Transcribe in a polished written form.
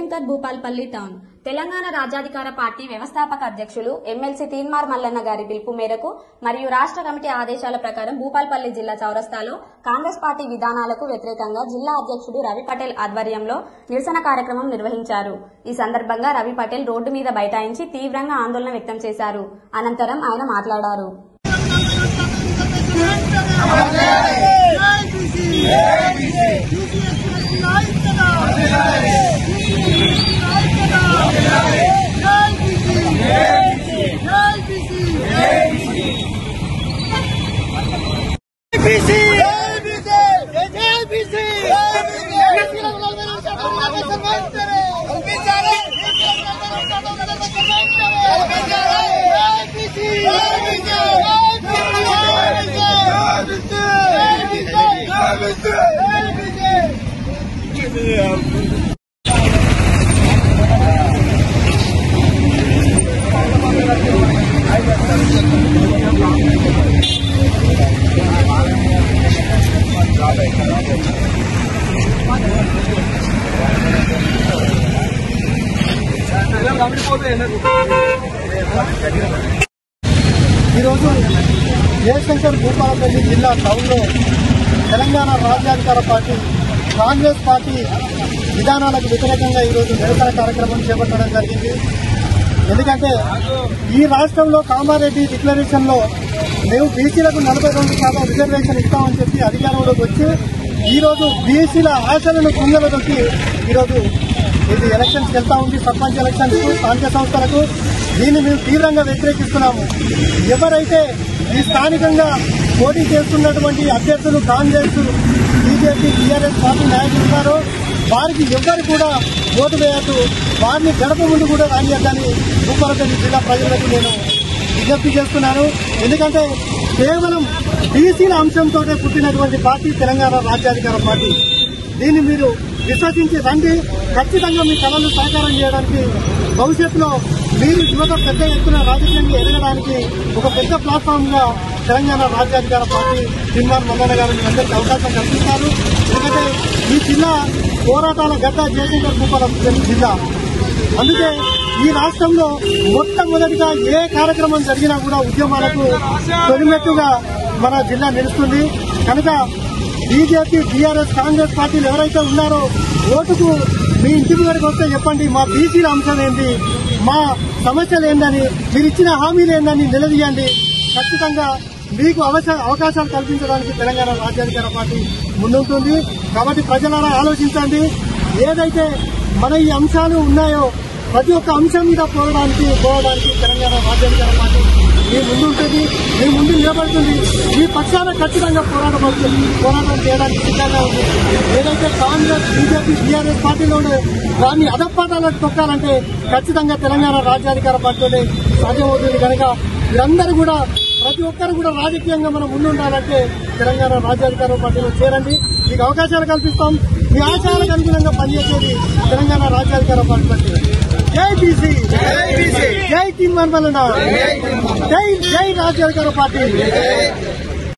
Jayashankar Bhupalpally town Telangana రాజ్యాధికార party వ్యవస్థాపక అధ్యక్షులు ఎమ్మెల్సీ తీన్మార్ మల్లన్న గారి పిలుపు మేరకు మరియు రాష్ట్ర కమిటీ ఆదేశాల ప్రకారం భూపాల్పల్లి జిల్లా చౌరస్తాలో కాంగ్రెస్ పార్టీ విధానాలకు వ్యతిరేకంగా జిల్లా అధ్యక్షుడు రవి పటేల్ ఆధ్వర్యంలో నిరసన కార్యక్రమం నిర్వహించారు. ఈ సందర్భంగా రవి పటేల్ రోడ్డు మీద బైఠాయించి తీవ్రంగా ఆందోళన వ్యక్తం చేశారు. అనంతరం ఆయన మాట్లాడారు. జయశంకర్ భూపాల్పల్లి జిల్లా టౌన్లో తెలంగాణ రాజ్యాధికార పార్టీ కాంగ్రెస్ పార్టీ విధానాలకు వ్యతిరేకంగా ఈరోజు నిరసన కార్యక్రమం చేపట్టడం జరిగింది. ఎందుకంటే ఈ రాష్ట్రంలో కామారెడ్డి డిక్లరేషన్లో మేము బీసీలకు 42% రిజర్వేషన్ ఇస్తామని చెప్పి అధికారంలోకి వచ్చి ఈరోజు బీసీల ఆశలను కుంగలు దొక్కి ఈరోజు ఇది ఎలక్షన్స్కి వెళ్తా ఉంది. సర్పంచ్ ఎలక్షన్స్, స్థానిక సంస్థలకు దీన్ని మేము తీవ్రంగా వ్యతిరేకిస్తున్నాము. ఎవరైతే ఈ స్థానికంగా పోటీ చేస్తున్నటువంటి అభ్యర్థులు కాంగ్రెస్, బీజేపీ, టీఆర్ఎస్ పార్టీ నాయకులు ఉన్నారో వారికి ఎవ్వరు కూడా ఓటు వేయద్దు, వారిని గడప ముందు కూడా రానియద్దని భూపాల్పల్లి జిల్లా ప్రజలకు నేను విజ్ఞప్తి చేస్తున్నాను. ఎందుకంటే కేవలం బీసీల అంశంతో పుట్టినటువంటి పార్టీ తెలంగాణ రాజ్యాధికార పార్టీ. దీన్ని మీరు విశ్వసించి రండి. ఖచ్చితంగా మీ కళలు సహకారం చేయడానికి భవిష్యత్తులో మీరు యువత పెద్ద ఎత్తున రాజకీయంగా ఎదగడానికి ఒక పెద్ద ప్లాట్ఫామ్ గా తెలంగాణ రాజ్యాధికార పార్టీ తీన్మార్ మల్లన్న గారు మీ అందరికీ అవకాశం కల్పిస్తారు. ఎందుకంటే ఈ జిల్లా పోరాటాల గడ్డ జయశంకర్ భూపాల్పల్లి జిల్లా. అందుకే ఈ రాష్ట్రంలో మొట్టమొదటిగా ఏ కార్యక్రమం జరిగినా కూడా ఉద్యమాలకు తొలిమెట్టుగా మన జిల్లా నిలుస్తుంది. కనుక బీజేపీ, టీఆర్ఎస్, కాంగ్రెస్ పార్టీలు ఎవరైతే ఉన్నారో ఓటుకు మీ ఇంటి దగ్గరికి వస్తే చెప్పండి మా బీసీల అంశం ఏంటి, మా సమస్యలు ఏందని, మీరు ఇచ్చిన హామీలు ఏందని నిలదీయండి. ఖచ్చితంగా మీకు అవకాశాలు కల్పించడానికి తెలంగాణ రాజ్యాధికార పార్టీ ముందుంటుంది. కాబట్టి ప్రజలారా ఆలోచించండి. ఏదైతే మన ఈ అంశాలు ఉన్నాయో ప్రతి ఒక్క అంశం మీద పోవడానికి తెలంగాణ రాజ్యాధికార పార్టీ మీ ముందుంటుంది, మీ ముందు నిలబడుతుంది. మీ పక్షాన ఖచ్చితంగా పోరాటం చేయడానికి సిద్ధంగా ఉంది. ఏదైతే కాంగ్రెస్, బీజేపీ, టీఆర్ఎస్ పార్టీలో దాన్ని అధపాతాలకు తొక్కాలంటే ఖచ్చితంగా తెలంగాణ రాజ్యాధికార పార్టీలోనే సాధ్యమవుతుంది. కనుక మీరందరూ కూడా ప్రతి ఒక్కరు కూడా రాజకీయంగా మనం ముందుండాలంటే తెలంగాణ రాజ్యాధికార పార్టీలో చేరండి. మీకు అవకాశాలు కల్పిస్తాం. మీ ఆశయాలకు అనుగుణంగా పనిచేసేది తెలంగాణ రాజ్యాధికార పార్టీ. జై బీసీ, జై తీన్మార్ మల్లన్న, జై రాజ్యాధికార పార్టీ.